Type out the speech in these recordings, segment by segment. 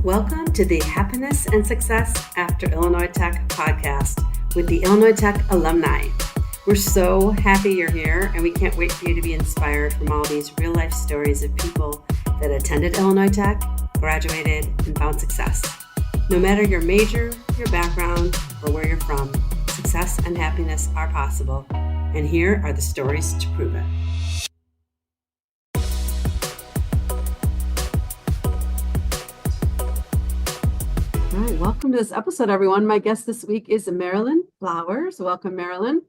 Welcome to the Happiness and Success After Illinois Tech podcast with the Illinois Tech alumni. We're so happy you're here, and we can't wait for you to be inspired from all these real-life stories of people that attended Illinois Tech, graduated, and found success. No matter your major, your background, or where you're from, success and happiness are possible, and here are the stories to prove it. All right, welcome to this episode, everyone. My guest this week is Marilyn Flowers. Welcome, Marilyn.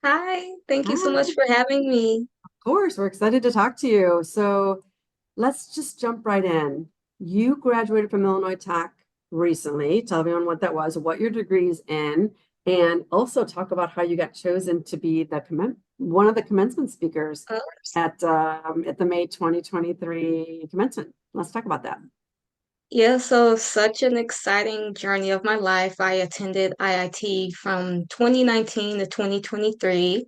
Hi, thank you so Hi. much for having me. Of course, we're excited to talk to you. So let's just jump right in. You graduated from Illinois Tech recently. Tell everyone what that was, what your degree is in, and also talk about how you got chosen to be one of the commencement speakers at the May 2023 commencement. Let's talk about that. Yeah, so such an exciting journey of my life. I attended IIT from 2019 to 2023.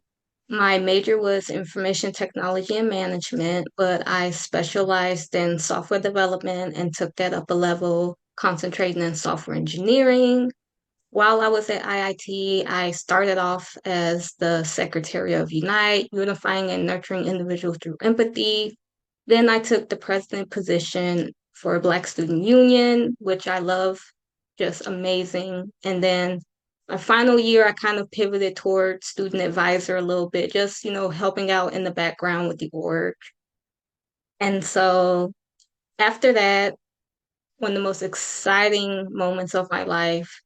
My major was information technology and management, but I specialized in software development and took that up a level, concentrating in software engineering. While I was at IIT, I started off as the secretary of Unite, unifying and nurturing individuals through empathy. Then I took the president position for Black Student Union, which I love, just amazing. And then my final year, I kind of pivoted toward student advisor a little bit, just, helping out in the background with the org. And so after that, one of the most exciting moments of my life,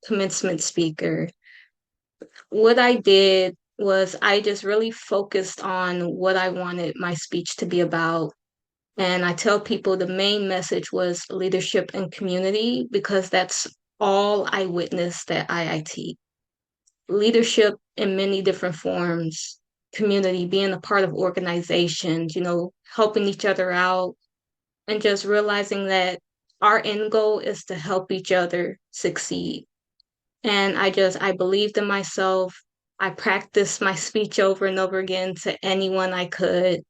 commencement speaker. What I did was I just really focused on what I wanted my speech to be about. And I tell people the main message was leadership and community because that's all I witnessed at IIT. Leadership in many different forms, community, being a part of organizations, helping each other out, and just realizing that our end goal is to help each other succeed. And I believed in myself. I practiced my speech over and over again to anyone I could.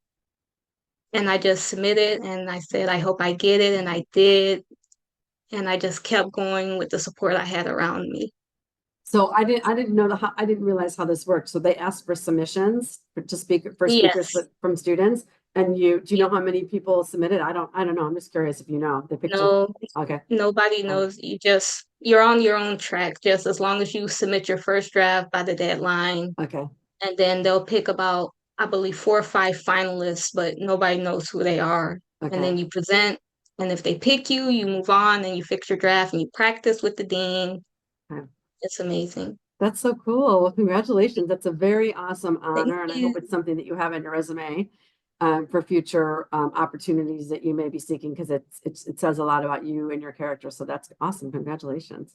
And I just submitted and I said, I hope I get it. And I did. And I just kept going with the support I had around me. So I didn't know I didn't realize how this worked. So they asked for submissions for speakers Yes. from students. And do you know how many people submitted? I don't know. I'm just curious if you know. They picked you. No, Okay. nobody knows. You're on your own track, just as long as you submit your first draft by the deadline. Okay. And then they'll pick about, I believe, 4 or 5 finalists, but nobody knows who they are. Okay. And then you present, and if they pick you, you move on and you fix your draft and you practice with the dean. Okay. It's amazing. That's so cool. Well, congratulations. That's a very awesome Thank honor. And I you. hope it's something that you have in your resume for future opportunities that you may be seeking, because it says a lot about you and your character. So that's awesome. Congratulations.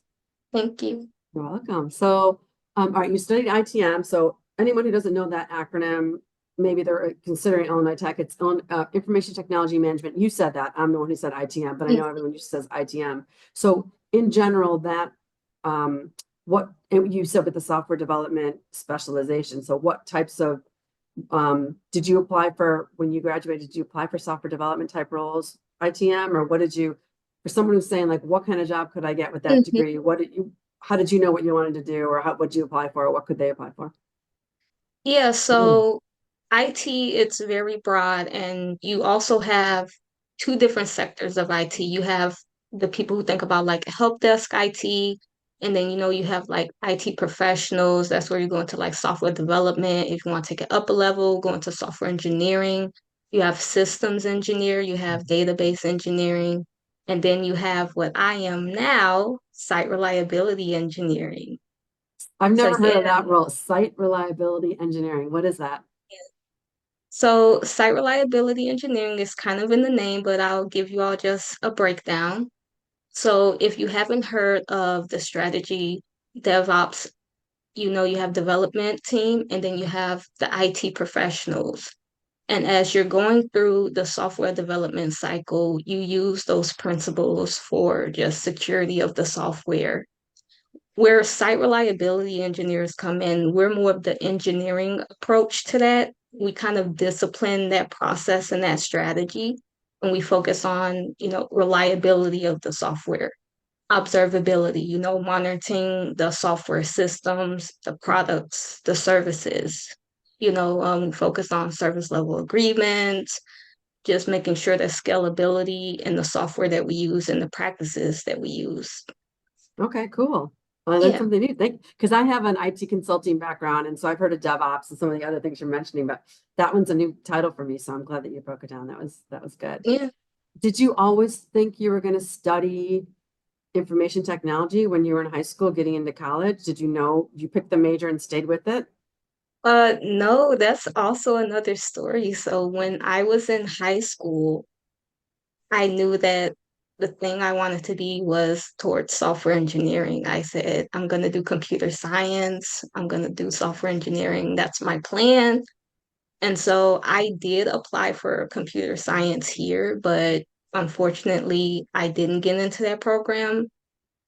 Thank you. You're welcome. So, all right, you studied ITM. So anyone who doesn't know that acronym, maybe they're considering Illinois Tech. It's Information Technology Management. You said that. I'm the one who said ITM, but I know everyone just says ITM. So in general, that what you said with the software development specialization. So what types of did you apply for when you graduated? Did you apply for software development type roles, ITM, or what did you? For someone who's saying like, what kind of job could I get with that degree? How did you know what you wanted to do, or what did you apply for, or what could they apply for? Yeah, so IT, it's very broad, and you also have 2 different sectors of IT. You have the people who think about like help desk IT, and then you have like IT professionals. That's where you go into like software development. If you want to take it up a level, go into software engineering. You have systems engineer, you have database engineering, and then you have what I am now, site reliability engineering. I've So never heard of yeah. that role, site reliability engineering. What is that? So site reliability engineering is kind of in the name, but I'll give you all just a breakdown. So if you haven't heard of the strategy DevOps, you have development team and then you have the IT professionals. And as you're going through the software development cycle, you use those principles for just security of the software. Where site reliability engineers come in, we're more of the engineering approach to that. We kind of discipline that process and that strategy. and we focus on, reliability of the software, observability, monitoring the software systems, the products, the services. We focus on service level agreements, just making sure that scalability in the software that we use and the practices that we use. Okay, cool. I learned Yeah. something new. Because I have an IT consulting background, and so I've heard of DevOps and some of the other things you're mentioning, but that one's a new title for me. So I'm glad that you broke it down. That was good. Yeah. Did you always think you were going to study information technology when you were in high school, getting into college? Did you know you picked the major and stayed with it? No, that's also another story. So when I was in high school, I knew that the thing I wanted to be was towards software engineering. I said, I'm going to do computer science. I'm going to do software engineering. That's my plan. And so I did apply for computer science here, but unfortunately, I didn't get into that program.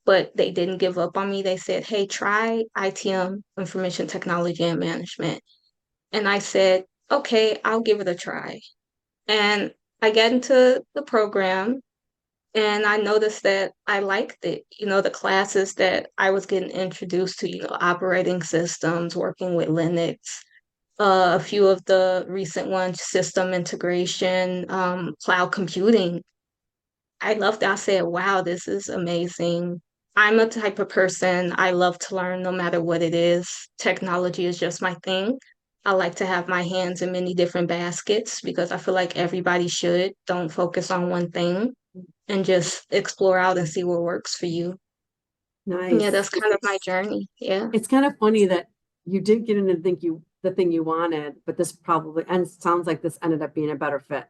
But they didn't give up on me. They said, hey, try ITM, Information Technology and Management. And I said, okay, I'll give it a try. And I got into the program and I noticed that I liked it. The classes that I was getting introduced to, operating systems, working with Linux, a few of the recent ones, system integration, cloud computing. I loved it. I said, wow, this is amazing. I'm a type of person, I love to learn no matter what it is. Technology is just my thing. I like to have my hands in many different baskets because I feel like everybody should. Don't focus on one thing and just explore out and see what works for you. Yeah, Nice. that's kind of my journey. Yeah. It's kind of funny that you did get into the thing you wanted, but this probably and it sounds like this ended up being a better fit,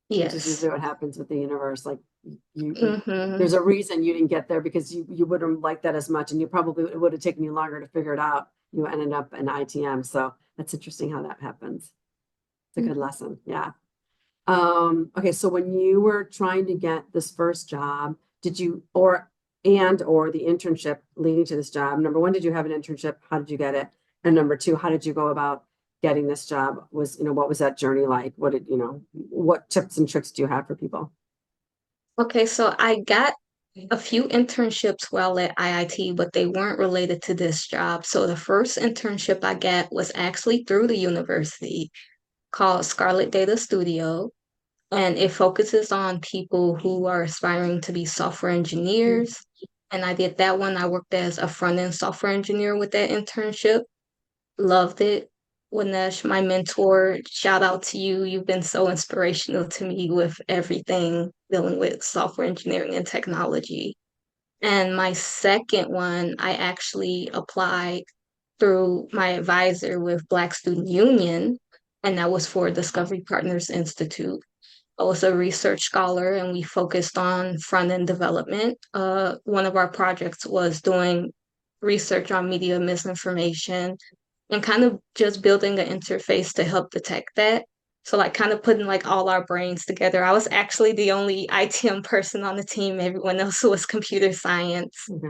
which is Yes. usually what happens with the universe. Like Mm-hmm. there's a reason you didn't get there because you wouldn't like that as much, and you probably it would have taken you longer to figure it out. You ended up in ITM, so that's interesting how that happens. It's a good lesson. Yeah. Okay, so when you were trying to get this first job, did you or the internship leading to this job? Number one, did you have an internship? How did you get it? And number two, how did you go about getting this job? What was that journey like? What tips and tricks do you have for people? Okay, so I got a few internships while at IIT, but they weren't related to this job. So the first internship I got was actually through the university called Scarlet Data Studio, and it focuses on people who are aspiring to be software engineers. And I did that one. I worked as a front-end software engineer with that internship. Loved it. Winesh, my mentor, shout out to you. You've been so inspirational to me with everything dealing with software engineering and technology. And my second one, I actually applied through my advisor with Black Student Union, and that was for Discovery Partners Institute. I was a research scholar, and we focused on front-end development. One of our projects was doing research on media misinformation and kind of just building an interface to help detect that. So like kind of putting like all our brains together. I was actually the only ITM person on the team. Everyone else was computer science. Okay.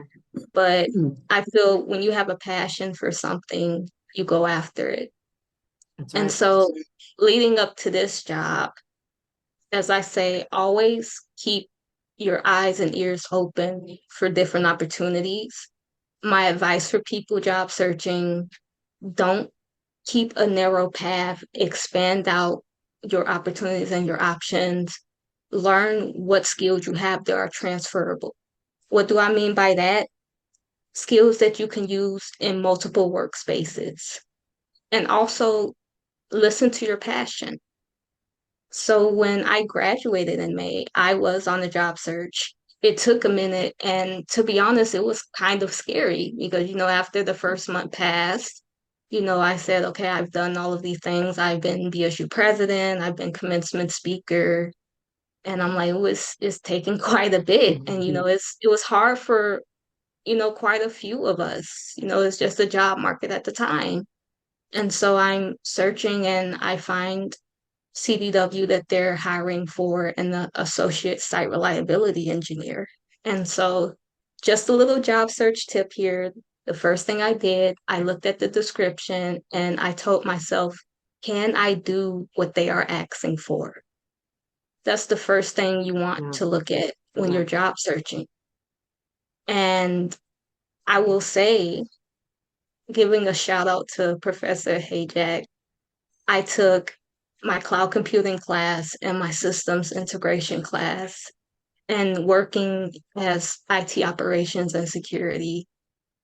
But I feel when you have a passion for something, you go after it. That's And right. so leading up to this job, as I say, always keep your eyes and ears open for different opportunities. My advice for people job searching, don't keep a narrow path, expand out your opportunities and your options, learn what skills you have that are transferable. What do I mean by that? Skills that you can use in multiple workspaces. And also listen to your passion. So when I graduated in May, I was on the job search. It took a minute, and to be honest, it was kind of scary because, after the first month passed, I said, okay, I've done all of these things. I've been BSU president, I've been commencement speaker, and I'm like, it's taking quite a bit. And, it was hard for, quite a few of us. It's just a job market at the time. And so I'm searching and I find CDW that they're hiring for an associate site reliability engineer. And so, just a little job search tip here. The first thing I did, I looked at the description and I told myself, can I do what they are asking for? That's the first thing you want Yeah. to look at when you're Right. job searching. And I will say, giving a shout out to Professor Hayjack, I took my cloud computing class and my systems integration class, and working as IT operations and security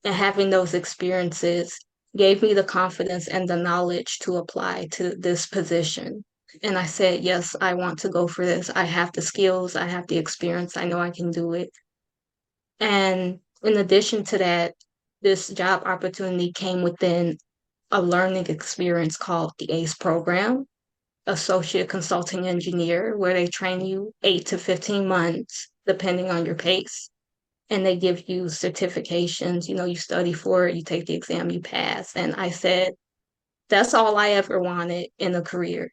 and having those experiences gave me the confidence and the knowledge to apply to this position. And I said, yes, I want to go for this. I have the skills, I have the experience, I know I can do it. And in addition to that, this job opportunity came within a learning experience called the ACE program, Associate Consulting Engineer, where they train you 8 to 15 months, depending on your pace. And they give you certifications, you study for it, you take the exam, you pass. And I said, that's all I ever wanted in a career,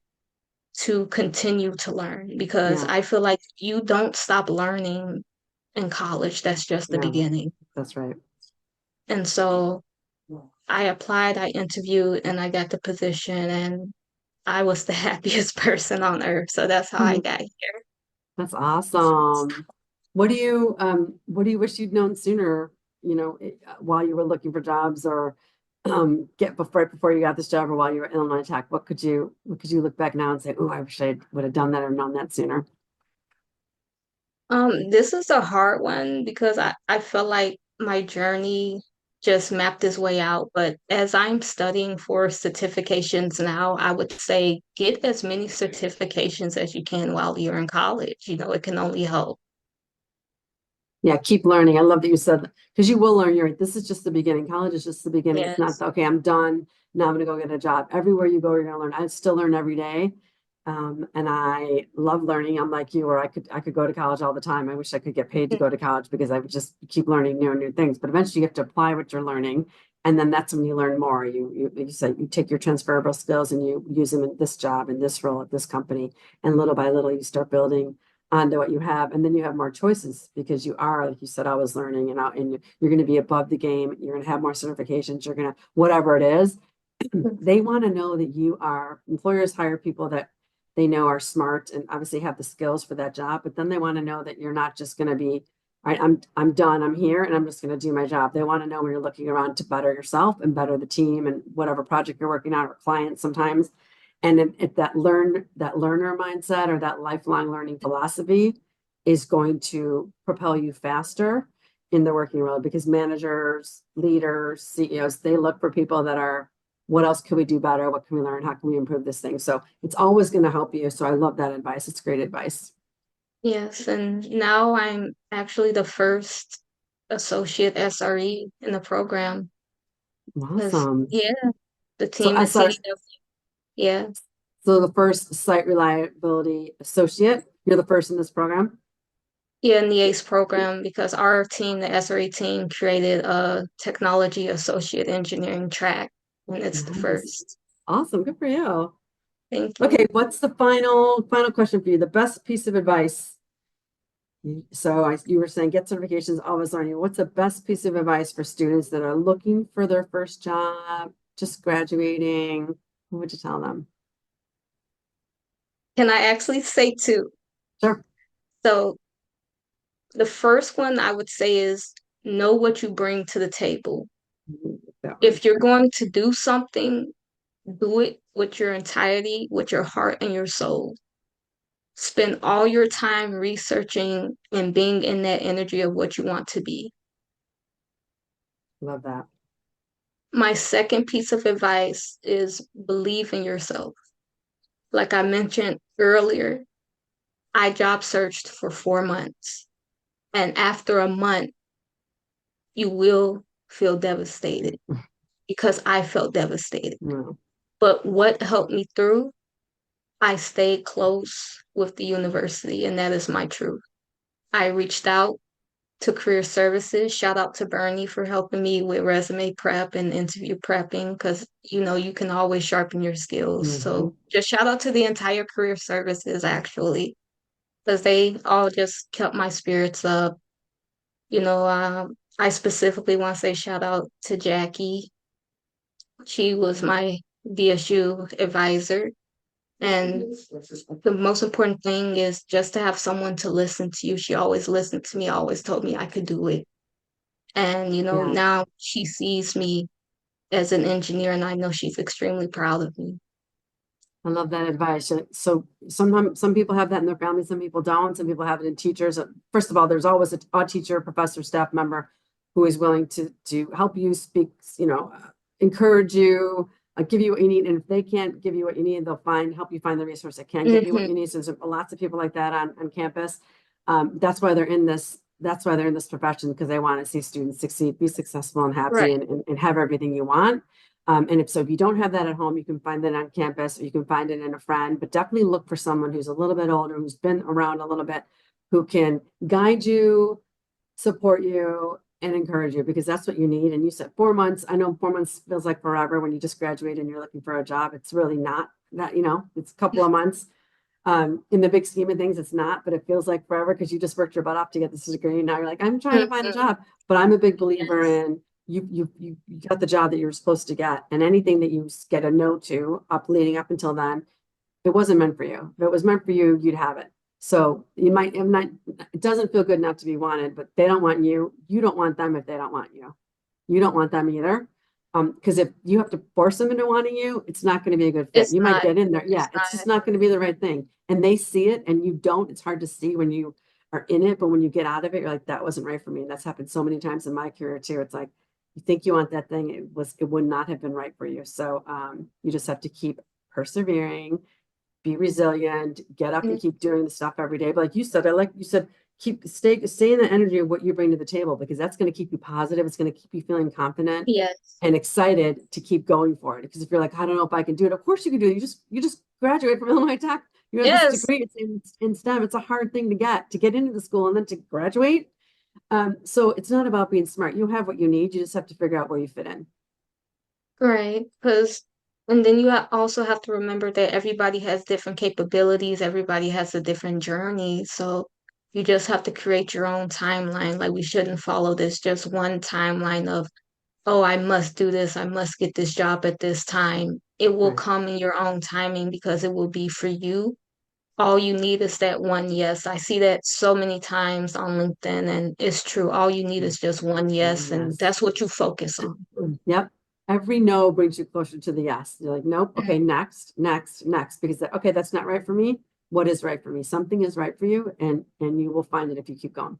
to continue to learn, because Yeah. I feel like you don't stop learning in college. That's just the Yeah. beginning. That's right. And so I applied, I interviewed, and I got the position, and I was the happiest person on earth. So that's how I Mhm. got here. That's awesome. What do you wish you'd known sooner, while you were looking for jobs or get before right before you got this job or while you were in Illinois Tech? What could you look back now and say, oh, I wish I would have done that or known that sooner? This is a hard one because I feel like my journey just mapped its way out. But as I'm studying for certifications now, I would say get as many certifications as you can while you're in college. It can only help. Yeah, keep learning. I love that you said that because you will learn. You're right. This is just the beginning. College is just the beginning. It's not Yes. okay, I'm done. Now I'm gonna go get a job. Everywhere you go, you're gonna learn. I still learn every day. And I love learning. I'm like you, where I could go to college all the time. I wish I could get paid to go to college because I would just keep learning new and new things. But eventually you have to apply what you're learning. And then that's when you learn more. You say you take your transferable skills and you use them in this job, in this role at this company. And little by little you start building onto what you have, and then you have more choices because you are, like you said, always learning, you're going to be above the game. You're going to have more certifications. You're going to whatever it is. They want to know that you are. Employers hire people that they know are smart and obviously have the skills for that job, but then they want to know that you're not just going to be, all right, I'm done. I'm here and I'm just going to do my job. They want to know when you're looking around to better yourself and better the team and whatever project you're working on or clients sometimes. And if that learner mindset or that lifelong learning philosophy is going to propel you faster in the working world, because managers, leaders, CEOs, they look for people that are, what else can we do better? What can we learn? How can we improve this thing? So it's always going to help you. So I love that advice. It's great advice. Yes. And now I'm actually the first associate SRE in the program because, Awesome. yeah, the So team I is seeing sorry. it. Yeah. So the first site reliability associate, you're the first in this program. Yeah, in the ACE program, because our team, the SRE team, created a technology associate engineering track, and it's the Nice. first. Awesome. Good for you. Thank Okay, you. what's the final question for you? The best piece of advice. So you were saying get certifications, always learning. What's the best piece of advice for students that are looking for their first job, just graduating? What would you tell them? Can I actually say two? Sure. So the first one I would say is know what you bring to the table. That one. If you're going to do something, do it with your entirety, with your heart and your soul. Spend all your time researching and being in that energy of what you want to be. Love that. My second piece of advice is believe in yourself. Like I mentioned earlier, I job searched for 4 months. And after a month, you will feel devastated because I felt devastated. No. But what helped me through, I stayed close with the university, and that is my truth. I reached out to career services. Shout out to Bernie for helping me with resume prep and interview prepping because you can always sharpen your skills. Mhm. So just shout out to the entire career services actually, because they all just kept my spirits up. I specifically want to say shout out to Jackie. She was my DSU advisor. And the most important thing is just to have someone to listen to you. She always listened to me, always told me I could do it. And, Yeah. now she sees me as an engineer, and I know she's extremely proud of me. I love that advice. So sometimes some people have that in their family, some people don't. Some people have it in teachers. First of all, there's always a teacher, professor, staff member who is willing to help you speak, encourage you, give you what you need. And if they can't give you what you need, they'll help you find the resource that can give you what you need. So there's lots of people like that on campus. That's why they're in this. That's why they're in this profession, because they want to see students succeed, be successful and happy, Right. and have everything you want. And if you don't have that at home, you can find that on campus, or you can find it in a friend, but definitely look for someone who's a little bit older, who's been around a little bit, who can guide you, support you, and encourage you, because that's what you need. And you said 4 months. I know 4 months feels like forever when you just graduate and you're looking for a job. It's really not that, it's a couple of months. In the big scheme of things, it's not, but it feels like forever because you just worked your butt off to get this degree. And now you're like, I'm trying to find a job, but I'm a big believer in you got the job that you were supposed to get, and anything that you get a no to leading up until then, it wasn't meant for you. If it was meant for you, you'd have it. So you might have not, it doesn't feel good enough to be wanted, but they don't want you. You don't want them if they don't want you. You don't want them either. Because if you have to force them into wanting you, it's not going to be a good fit. You might get in there. Yeah, it's just not going to be the right thing. And they see it and you don't. It's hard to see when you are in it, but when you get out of it, you're like, that wasn't right for me. That's happened so many times in my career too. It's like, you think you want that thing, it would not have been right for you. So you just have to keep persevering, be resilient, get up and keep doing the stuff every day. But like you said, stay in the energy of what you bring to the table, because that's going to keep you positive. It's going to keep you feeling confident and excited to keep going for it. Because if you're like, I don't know if I can do it, of course you can do it. You just graduate from Illinois Tech. You have this degree in STEM. It's a hard thing to get into the school and then to graduate. So it's not about being smart. You have what you need. You just have to figure out where you fit in. Right. And then you also have to remember that everybody has different capabilities. Everybody has a different journey. So you just have to create your own timeline. Like, we shouldn't follow this just one timeline of, oh, I must do this. I must get this job at this time. It will come in your own timing, because it will be for you. All you need is that one yes. I see that so many times on LinkedIn, and it's true. All you need is just one yes, and that's what you focus on. Yep. Every no brings you closer to the yes. You're like, nope. Okay, next, because okay, that's not right for me. What is right for me? Something is right for you, and you will find it if you keep going.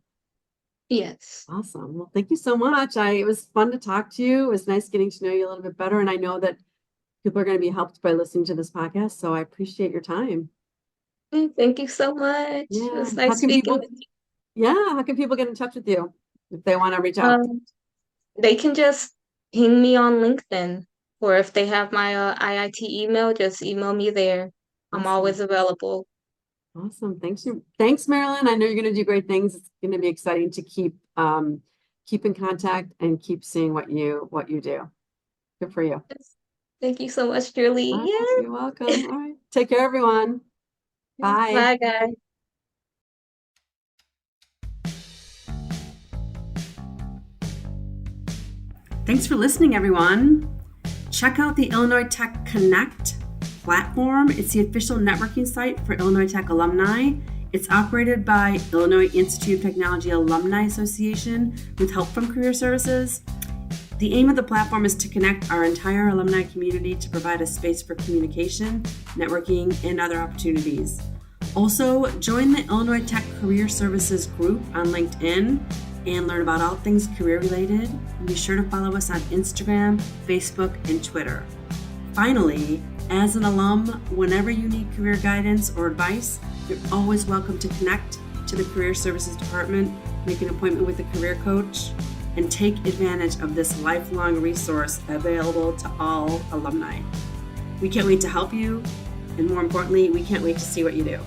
Yes. Awesome. Well, thank you so much. It was fun to talk to you. It was nice getting to know you a little bit better, and I know that people are going to be helped by listening to this podcast. So I appreciate your time. Thank you so much. Yeah. It was nice speaking with you. Yeah. How can people get in touch with you if they want to reach out? They can just ping me on LinkedIn, or if they have my IIT email, just email me there. I'm always available. Awesome. Thanks, Marilyn. I know you're going to do great things. It's going to be exciting to keep in contact and keep seeing what you do. Good for you. Thank you so much, Julie. You're welcome. All right. Take care, everyone. Bye. Bye, guys. Thanks for listening, everyone. Check out the Illinois Tech Connect platform. It's the official networking site for Illinois Tech alumni. It's operated by Illinois Institute of Technology Alumni Association with help from Career Services. The aim of the platform is to connect our entire alumni community to provide a space for communication, networking, and other opportunities. Also, join the Illinois Tech Career Services group on LinkedIn and learn about all things career related. And be sure to follow us on Instagram, Facebook, and Twitter. Finally, as an alum, whenever you need career guidance or advice, you're always welcome to connect to the Career Services Department, make an appointment with a career coach, and take advantage of this lifelong resource available to all alumni. We can't wait to help you, and more importantly, we can't wait to see what you do.